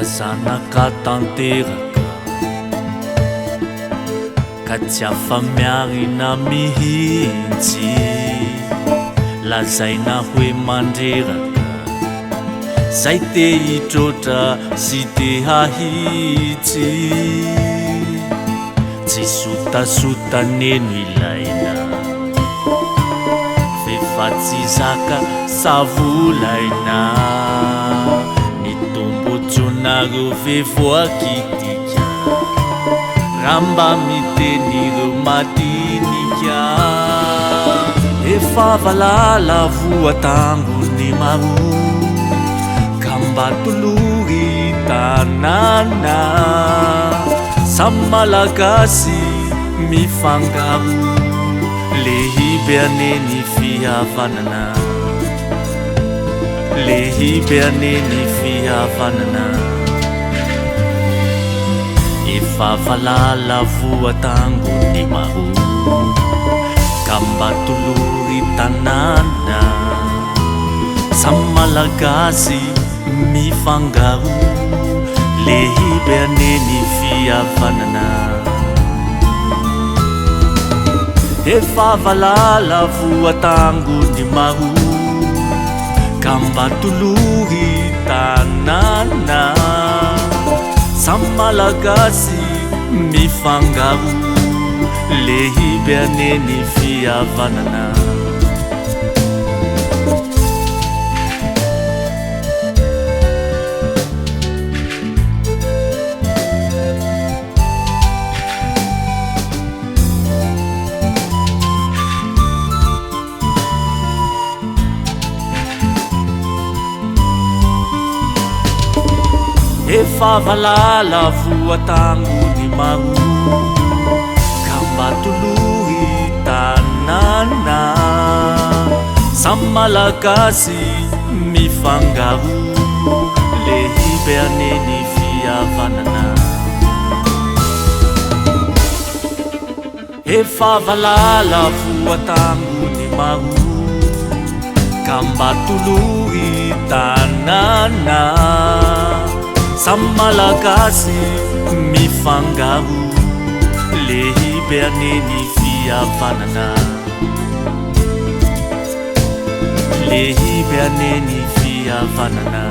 zanaka tanteraka ka tsy afamiarina mihitsy lazaina hoe mandreraka zay te hitrotra sy te hahitsy tsy sotasotaneno ilaina fefa tsy zaka savolaina ny tombotsonareo vevoakitika ramba mitenireo madinika efa valala voatangony maro ka mba tolory tanàna samy malagasy mifangaro lehibe aneny fihavanana lehibe aneny fihavanana efa valala voatangony maro ka mba tolory tanàna samy malagasy mifangaro lehibe aneny fihavanana efa valala voatangony maro ka mba tolory tanàna samy malagasy mifangaro lehibe aneny fihavanana efa valala voatangony maro ka mba tolory tanàna samy malagasy mifangaro lehibe aneny fihavanana efa valala voatangony maro ka mba tolory tanàna samy malagasy mifangaro lehibe aneny fihavanana lehibe aneny fihavanana